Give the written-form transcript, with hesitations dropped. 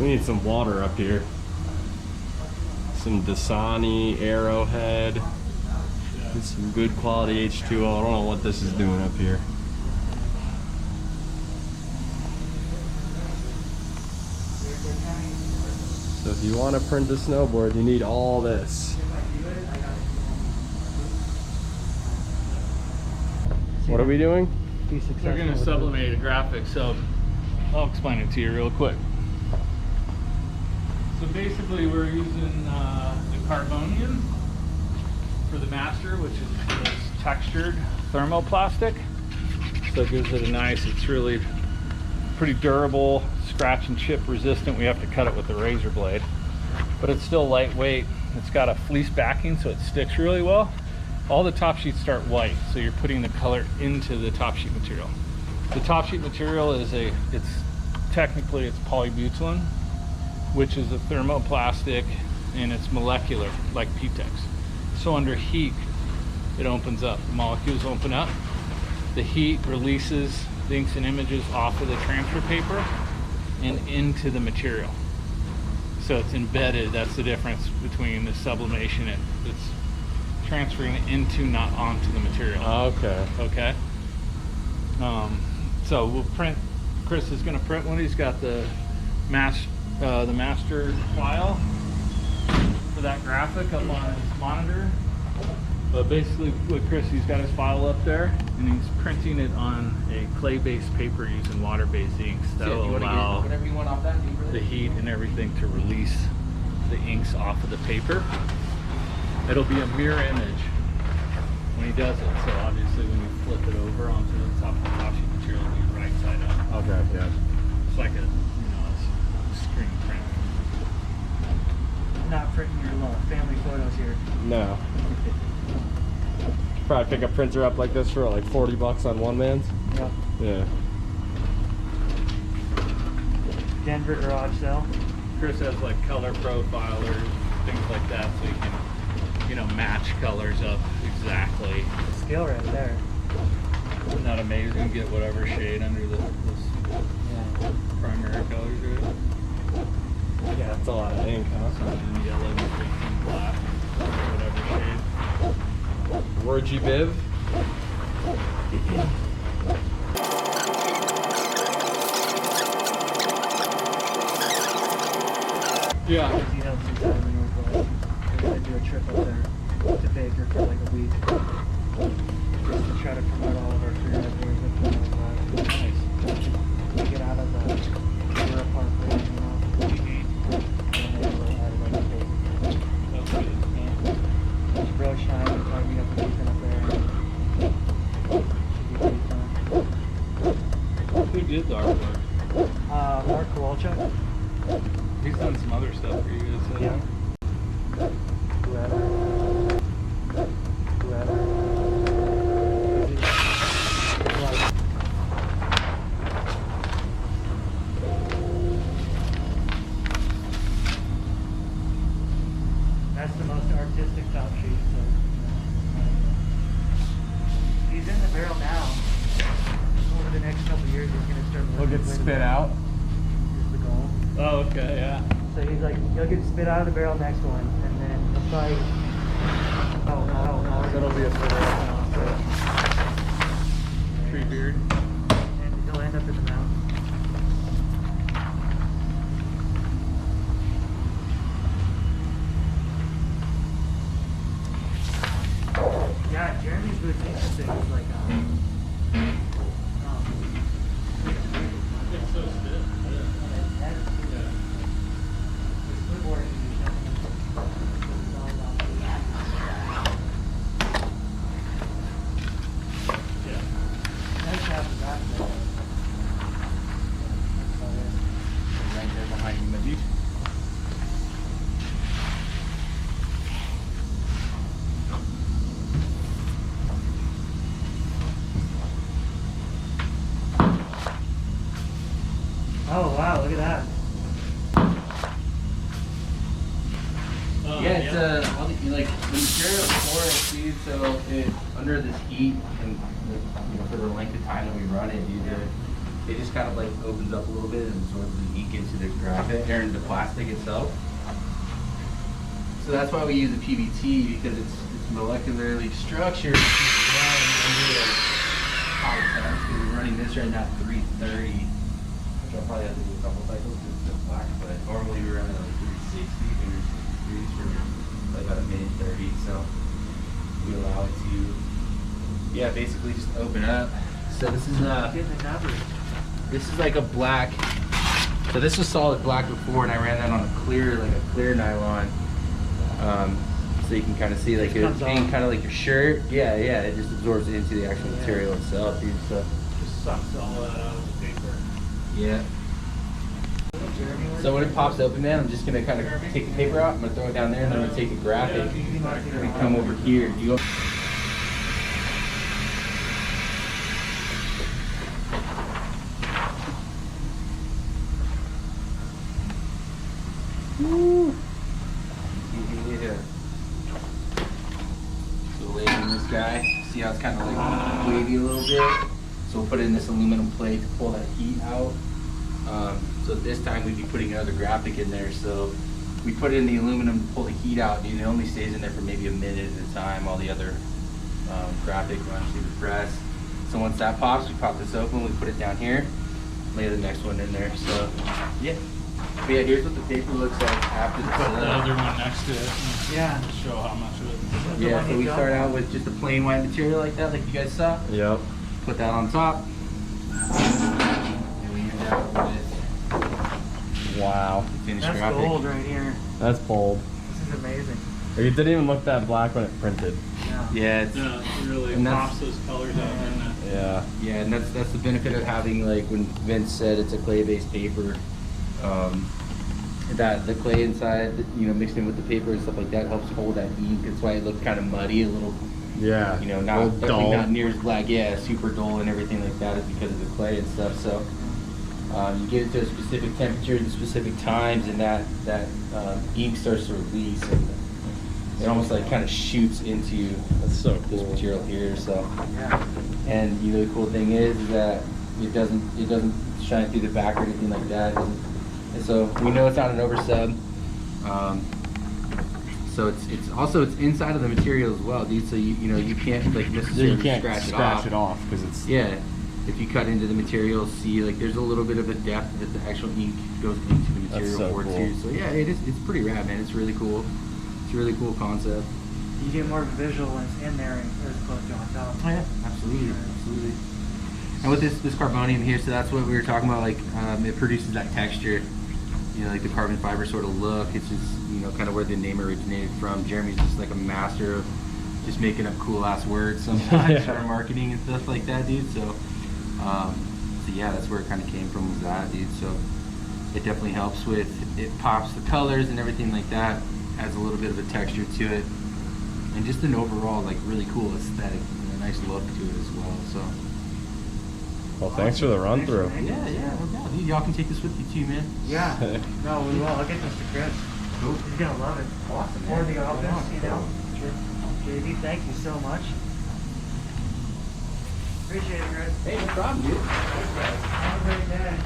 need some water up here. Some Dasani, Arrowhead. Need some good quality H2O. I don't know what this is doing up here. So if you want to print a snowboard, you need all this. What are we doing? We're going to sublimate a graphic, so I'll explain it to you real quick. So basically we're using the Carbonium for the master, which is this textured thermoplastic. So it gives it a nice, it's really pretty durable, scratch and chip resistant. We have to cut it with the razor blade, but it's still lightweight. It's got a fleece backing, so it sticks really well. All the top sheets start white, so you're putting the color into the top sheet material. The top sheet material is technically it's polybutylene, which is a thermoplastic, and it's molecular like PTEX. So under heat, it opens up. The molecules open up. The heat releases the inks and images off of the transfer paper and into the material. So it's embedded. That's the difference between the sublimation and it's transferring it into, not onto the material. Okay. Okay. So we'll print. Chris is going to print one. He's got the master file for that graphic up on his monitor. But basically, with Chris, he's got his file up there, and he's printing it on a clay-based paper using water-based inks that will allow the heat and everything to release the inks off of the paper. It'll be a mirror image when he does it. So obviously, when you flip it over onto the top sheet material, it'll be right side up. Okay. Yeah. It's like a screen print. Not printing your little family photos here. No. Probably pick a printer up like this for like 40 bucks on one man's. Yeah. Yeah. Denver garage sale. Chris has like color profilers, things like that, so you can, match colors up exactly. Skill right there. Isn't that amazing? Get whatever shade under this primary colors to it. Yeah, that's a lot of ink, huh? And yellow, pink, and black, whatever shade. Roach Biv. Yeah. He helps you out in the Northwest. We're gonna do a trip up there to Baker for like a week. Just to try to promote all of our career ideas with the Nice. Get out of the Aurora Parkway, And then we'll head like a big. That's good. Yeah. Roach and I are talking up the weekend up there. Should be pretty fun. Who did the artwork? Mark Kowalczyk. He's done some other stuff for you guys. Hasn't Yeah. he? Whoever. That's the most artistic top sheet. So, he's in the barrel now. Over the next couple of years, he's going to start. He'll get spit out. Is the goal. Oh, okay, yeah. So he's like, he'll get spit out of the barrel next one, and then he'll probably. That'll be a Tree beard. And he'll end up in the mountain. Yeah, Jeremy's boots interesting. It's like, It's so stiff. Right there behind you, maybe. Oh wow, look at that. Yeah, it's all the material is porous, speed, so it under this heat and for the length of time that we run it, it just kind of like opens up a little bit and absorbs the ink into the graphic or into the plastic itself. So that's why we use a PBT, because it's molecularly structured to run under like high temps. Because we're running this right now at 330, which I'll probably have to do a couple cycles because it's just black. But normally we run at like 360, 360 for like about a minute 30. So we allow it to, yeah, basically just open up. So this is this is like a black. So this was solid black before, and I ran that on a clear, like a clear nylon. So you can kind of see like it being kind of like your shirt. Yeah, yeah, it just absorbs into the actual material itself, dude. So Just sucks all that out of the paper. yeah. So when it pops open, man, I'm just gonna kind of take the paper out. I'm gonna throw it down there, and then I'm gonna take the graphic and come over here. You go. Woo. Yeah. So we'll lay it in this guy. See how it's kind of like wavy a little bit. So we'll put it in this aluminum plate to pull that heat out. So this time we'd be putting another graphic in there. So we put it in the aluminum to pull the heat out, dude. It only stays in there for maybe a minute at a time. All the other graphic runs through the press. So once that pops, we pop this open, we put it down here, lay the next one in there. So yeah. But yeah, here's what the paper looks like after the Put the setup. other one next to it. Yeah. To show how much of it. Yeah, so we start out with just a plain white material like that, like you guys saw. Yep. Put that on top. And we end up with Wow. the finished That's graphic. gold right here. That's bold. This is amazing. It didn't even look that black when it printed. Yeah. Yeah, it's, Yeah, it really And that's- pops those colors out, doesn't it? Yeah. yeah, and that's the benefit of having, like when Vince said it's a clay-based paper. That the clay inside, you know, mixed in with the paper and stuff like that helps hold that ink. That's why it looked kind of muddy, a little, Yeah. you know, A not little definitely dull. not near as black. Yeah, super dull and everything like that is because of the clay and stuff. So you get it to a specific temperature at specific times, and that ink starts to release, and it almost like kind of shoots into That's so this cool. material here. So, Yeah. and you know, the cool thing is that it doesn't shine through the back or anything like that. And so we know it's not an oversub. So it's also inside of the material as well, dude. So you know you can't like necessarily You can't scratch it off. because it's Yeah, if you cut into the material, see like there's a little bit of a depth that the actual ink goes into the material so for cool. too. So yeah, it's pretty rad, man. It's really cool. It's a really cool concept. You get more visual when it's in there and as opposed to on top. Oh yeah, absolutely, absolutely. And with this carbonium here, so that's what we were talking about. Like it produces that texture, you know, like the carbon fiber sort of look. It's just, you know, kind of where the name originated from. Jeremy's just like a master of just making up cool ass words sometimes for marketing and stuff like that, dude. So, so yeah, that's where it kind of came from, was that, dude. So it definitely helps with, it pops the colors and everything like that, adds a little bit of a texture to it, and just an overall like really cool aesthetic, you know, nice look to it as well. So Well, thanks for the run through. yeah, no doubt, dude. Y'all can take this with you too, man. Yeah. No, we will. I'll get this to Chris. Cool. He's gonna love it. Awesome, More man. to go out Come on, this, you know. JD, thank you so much. Appreciate it, Chris. Hey, no problem, dude. Have a great day.